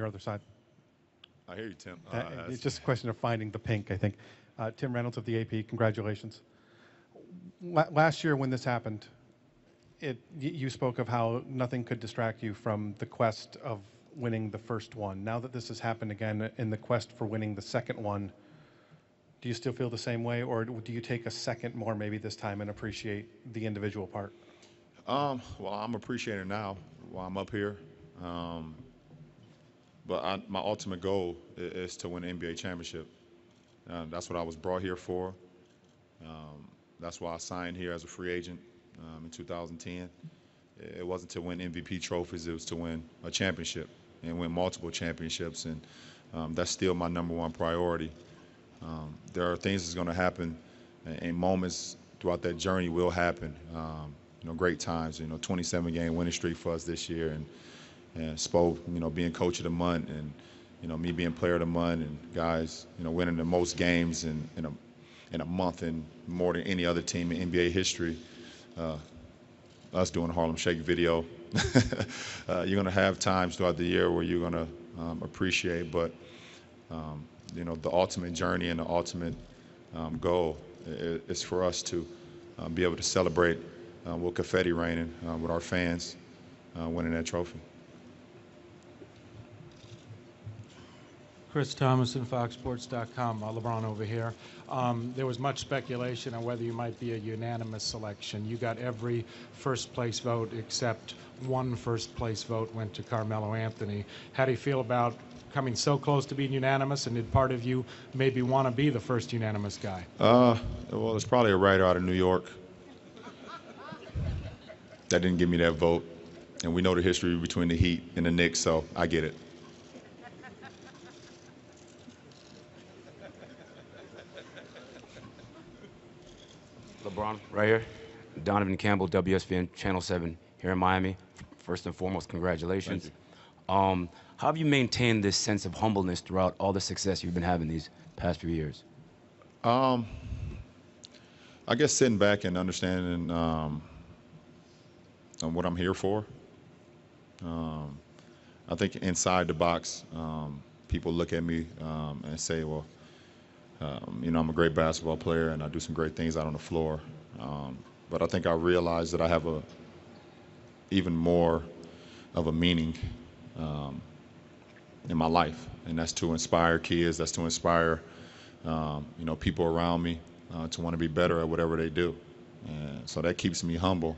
other side. I hear you, Tim. It's just a question of finding the pink, I think. Tim Reynolds of the AP, congratulations. Last year when this happened, you spoke of how nothing could distract you from the quest of winning the first one. Now that this has happened again in the quest for winning the second one, do you still feel the same way, or do you take a second more maybe this time and appreciate the individual part? Well, I'm appreciating now while I'm up here. But my ultimate goal is to win an NBA championship. That's what I was brought here for. That's why I signed here as a free agent in 2010. It wasn't to win MVP trophies. It was to win a championship and win multiple championships. And that's still my number one priority. There are things that's going to happen, and moments throughout that journey will happen. Great times. 27-game winning streak for us this year, and Spo, being coach of the month, and me being player of the month, and guys, winning the most games in a month and more than any other team in NBA history. Us doing the Harlem Shake video. You're going to have times throughout the year where you're going to appreciate, but the ultimate journey and the ultimate goal is for us to be able to celebrate with confetti raining with our fans winning that trophy. Chris Thomason, FoxSports.com. LeBron over here. There was much speculation on whether you might be a unanimous selection. You got every first-place vote except one first-place vote went to Carmelo Anthony. How do you feel about coming so close to being unanimous, and did part of you maybe want to be the first unanimous guy? Well, it's probably a writer out of New York that didn't give me that vote, and we know the history between the Heat and the Knicks, so I get it. LeBron, right here. Donovan Campbell, WSVN Channel 7 here in Miami. First and foremost, congratulations. How have you maintained this sense of humbleness throughout all the success you've been having these past few years? I guess sitting back and understanding what I'm here for. I think inside the box, people look at me and say, well, I'm a great basketball player and I do some great things out on the floor. But I think I realized that I have even more of a meaning in my life, and that's to inspire kids, that's to inspire people around me to want to be better at whatever they do. And so that keeps me humble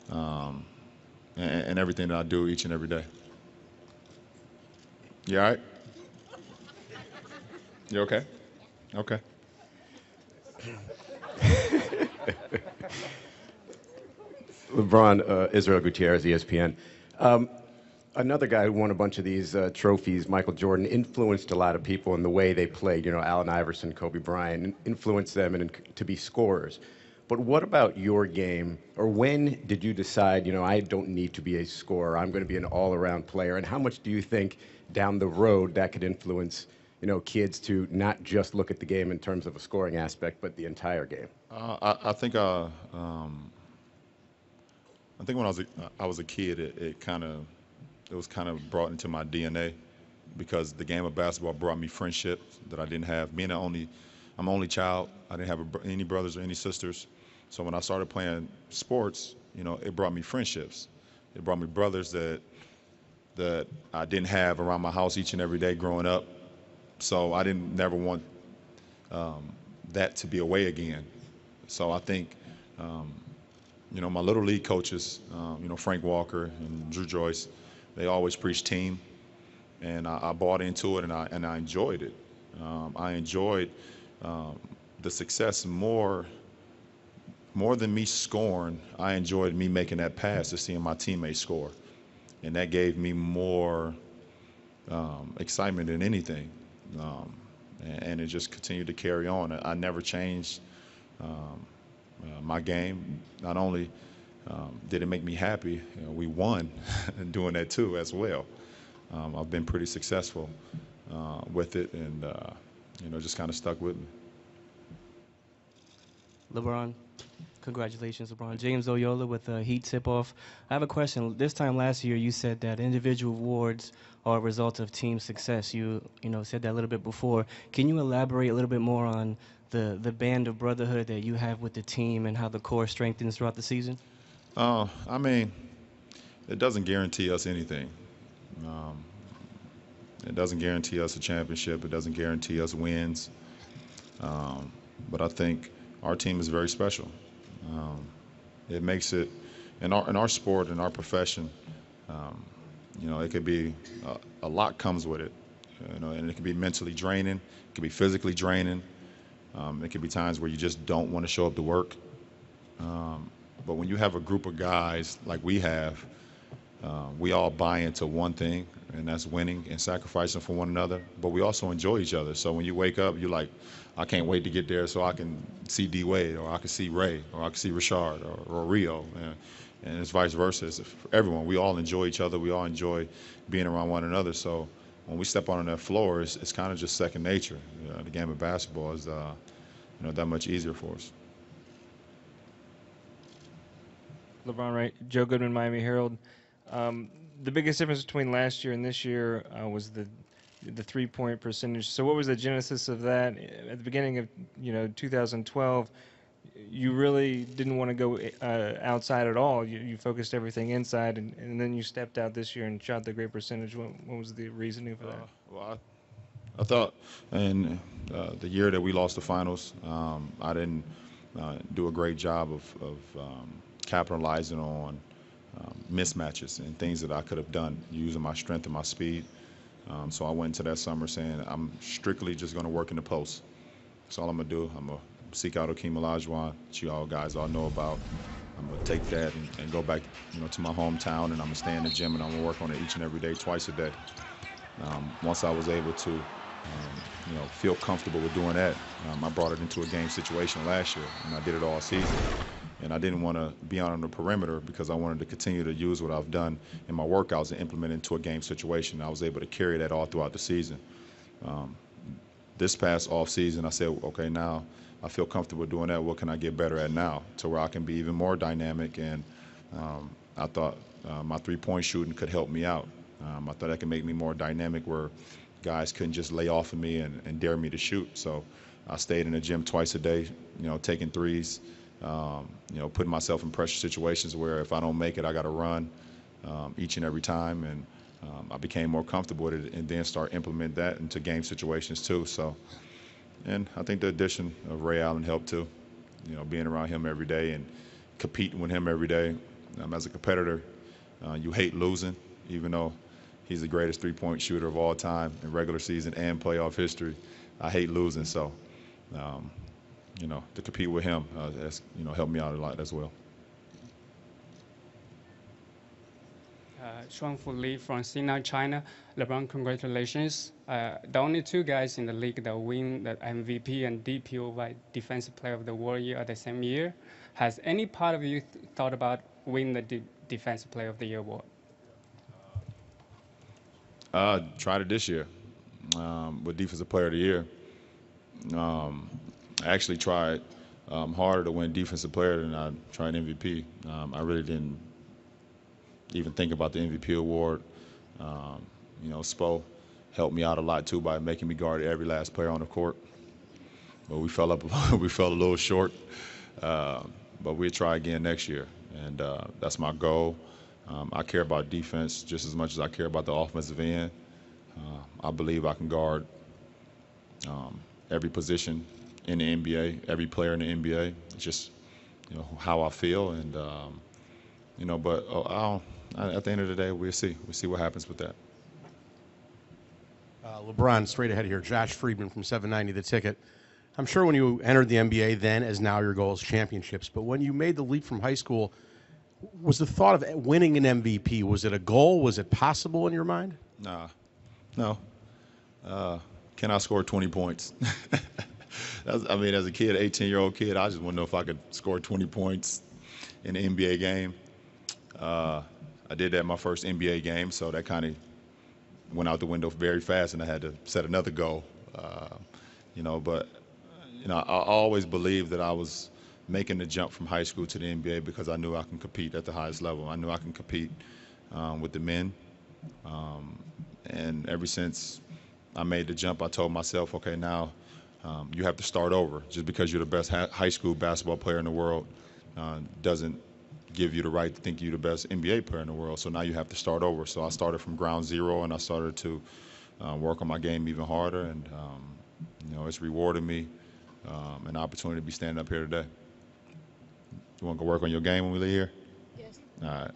and everything that I do each and every day. You all right? You okay? Okay. LeBron, Israel Gutierrez, ESPN. Another guy who won a bunch of these trophies, Michael Jordan, influenced a lot of people in the way they played. Allen Iverson, Kobe Bryant, influenced them to be scorers. But what about your game? Or when did you decide, I don't need to be a scorer, I'm going to be an all-around player? And how much do you think down the road that could influence, kids to not just look at the game in terms of a scoring aspect, but the entire game? I think when I was a kid, it was kind of brought into my DNA, because the game of basketball brought me friendships that I didn't have. I'm an only child. I didn't have any brothers or any sisters. So when I started playing sports, it brought me friendships. It brought me brothers that I didn't have around my house each and every day growing up. So I didn't never want that to be away again. So I think, my little league coaches, Frank Walker and Drew Joyce, they always preach team, and I bought into it, and I enjoyed it. I enjoyed the success more than me scoring. I enjoyed me making that pass to seeing my teammates score, and that gave me more excitement than anything. And it just continued to carry on. I never changed my game. Not only did it make me happy, we won doing that too as well. I've been pretty successful with it, and just kind of stuck with me. LeBron, Congratulations, LeBron. James Oyola with a Heat tip-off. I have a question. This time last year, you said that individual awards are a result of team success. You said that a little bit before. Can you elaborate a little bit more on the band of brotherhood that you have with the team and how the core strengthens throughout the season? I mean, it doesn't guarantee us anything. Um, it doesn't guarantee us a championship. It doesn't guarantee us wins. Um, but I think our team is very special. Um, it makes it in our sport, in our profession. Um, it could be a lot comes with it. And it can be mentally draining. It can be physically draining. It can be times where you just don't want to show up to work. But when you have a group of guys like we have, we all buy into one thing, and that's winning and sacrificing for one another. But we also enjoy each other. So when you wake up, you're like, I can't wait to get there so I can see D Wade, or I can see Ray, or I can see Rashard, or Rio, and it's vice versa. It's for everyone. We all enjoy each other. We all enjoy being around one another. So when we step on that floor, it's kind of just second nature. The game of basketball is that much easier for us. LeBron, right? Joe Goodman, Miami Herald. The biggest difference between last year and this year was the three-point percentage. So what was the genesis of that? At the beginning of 2012, you really didn't want to go outside at all. You focused everything inside, and then you stepped out this year and shot the great percentage. What was the reasoning for that? Well, I thought in the year that we lost the finals, I didn't do a great job of capitalizing on mismatches and things that I could have done using my strength and my speed. So I went into that summer saying I'm strictly just going to work in the post. That's all I'm going to do. I'm going to seek out Akeem Olajuwon, which you all guys all know about. I'm going to take that and go back to my hometown, and I'm going to stay in the gym, and I'm going to work on it each and every day, twice a day. Once I was able to feel comfortable with doing that, I brought it into a game situation last year, and I did it all season. And I didn't want to be out on the perimeter because I wanted to continue to use what I've done in my workouts and implement it into a game situation. I was able to carry that all throughout the season. This past off season, I said, okay, now I feel comfortable doing that. What can I get better at now to where I can be even more dynamic? And I thought my three-point shooting could help me out. I thought that could make me more dynamic where guys couldn't just lay off of me and dare me to shoot. So I stayed in the gym twice a day, taking threes. Putting myself in pressure situations where if I don't make it, I got to run each and every time. And I became more comfortable with it and then start implementing that into game situations too. So, and I think the addition of Ray Allen helped too. Being around him every day and competing with him every day. As a competitor, you hate losing, even though he's the greatest three-point shooter of all time in regular season and playoff history. I hate losing, so. To compete with him has helped me out a lot as well. Shuangfu Li from Xinjiang, China. LeBron, congratulations. The only two guys in the league that win the MVP and DPOY Defensive Player of the Year at the same year. Has any part of you thought about winning the Defensive Player of the Year award? Tried it this year with Defensive Player of the Year. I actually tried harder to win Defensive Player than I tried MVP. I really didn't even think about the MVP award. Spo helped me out a lot too by making me guard every last player on the court. But we fell a little short. But we'll try again next year, and that's my goal. I care about defense just as much as I care about the offensive end. I believe I can guard every position in the NBA, every player in the NBA. It's just, how I feel, and But at the end of the day, we'll see. We'll see what happens with that. LeBron, straight ahead here. Josh Friedman from 790 The Ticket. I'm sure when you entered the NBA then, as now, your goal is championships. But when you made the leap from high school, was the thought of winning an MVP, was it a goal? Was it possible in your mind? No. Can I score 20 points? As a kid, 18-year-old kid, I just want to know if I could score 20 points in an NBA game. I did that in my first NBA game, so that kind of went out the window very fast, and I had to set another goal. I always believed that I was making the jump from high school to the NBA because I knew I can compete at the highest level. I knew I can compete with the men. And ever since I made the jump, I told myself, okay, now you have to start over. Just because you're the best high school basketball player in the world doesn't give you the right to think you're the best NBA player in the world. So now you have to start over. So I started from ground zero, and I started to work on my game even harder. And, you know, it's rewarded me an opportunity to be standing up here today. You want to go work on your game when we leave here? Yes. All right.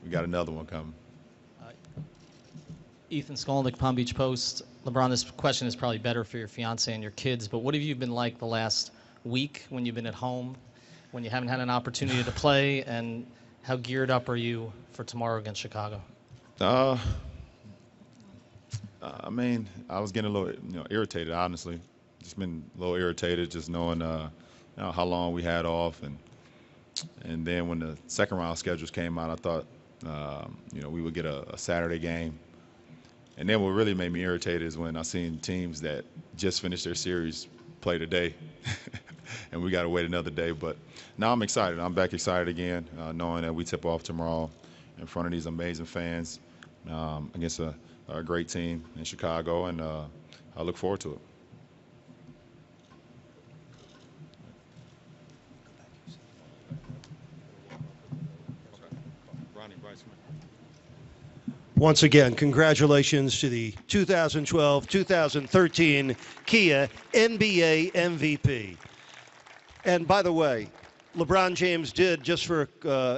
We got another one coming. Ethan Skolnick, Palm Beach Post. LeBron, this question is probably better for your fiance and your kids, but what have you been like the last week when you've been at home, when you haven't had an opportunity to play, and how geared up are you for tomorrow against Chicago? I mean, I was getting a little, irritated, honestly. Just been a little irritated, just knowing, how long we had off, and then when the second round schedules came out, I thought, we would get a Saturday game. And then what really made me irritated is when I seen teams that just finished their series play today, and we got to wait another day. But now I'm excited. I'm back excited again, knowing that we tip off tomorrow in front of these amazing fans against a great team in Chicago, and I look forward to it. Once again, congratulations to the 2012-2013 Kia NBA MVP. And by the way, LeBron James did, just for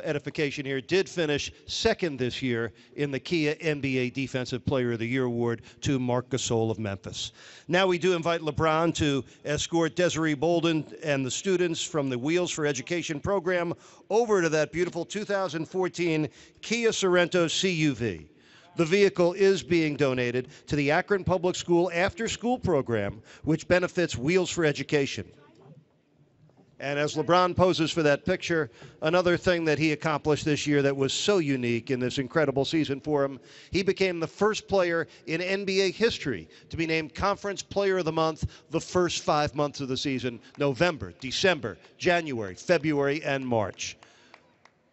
edification here, did finish second this year in the Kia NBA Defensive Player of the Year award to Marc Gasol of Memphis. Now we do invite LeBron to escort Desiree Bolden and the students from the Wheels for Education program over to that beautiful 2014 Kia Sorento CUV. The vehicle is being donated to the Akron Public School after-school program, which benefits Wheels for Education. And as LeBron poses for that picture, another thing that he accomplished this year that was so unique in this incredible season for him, he became the first player in NBA history to be named Conference Player of the Month the first 5 months of the season, November, December, January, February, and March.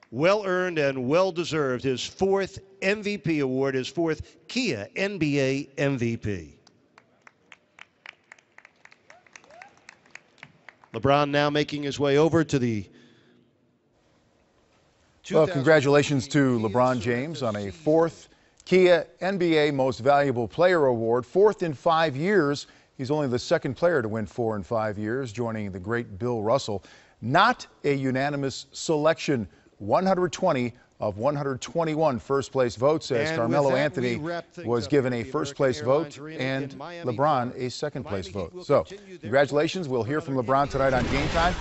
Well-earned and well-deserved, his fourth MVP award, his fourth Kia NBA MVP. LeBron now making his way over to the... Well, congratulations to LeBron James on a fourth Kia NBA Most Valuable Player Award, fourth in 5 years. He's only the second player to win 4 in 5 years, joining the great Bill Russell. Not a unanimous selection. 120 of 121 first-place votes, as Carmelo Anthony was given a first-place vote and LeBron a second-place vote. So, congratulations. We'll hear from LeBron tonight on Game Time.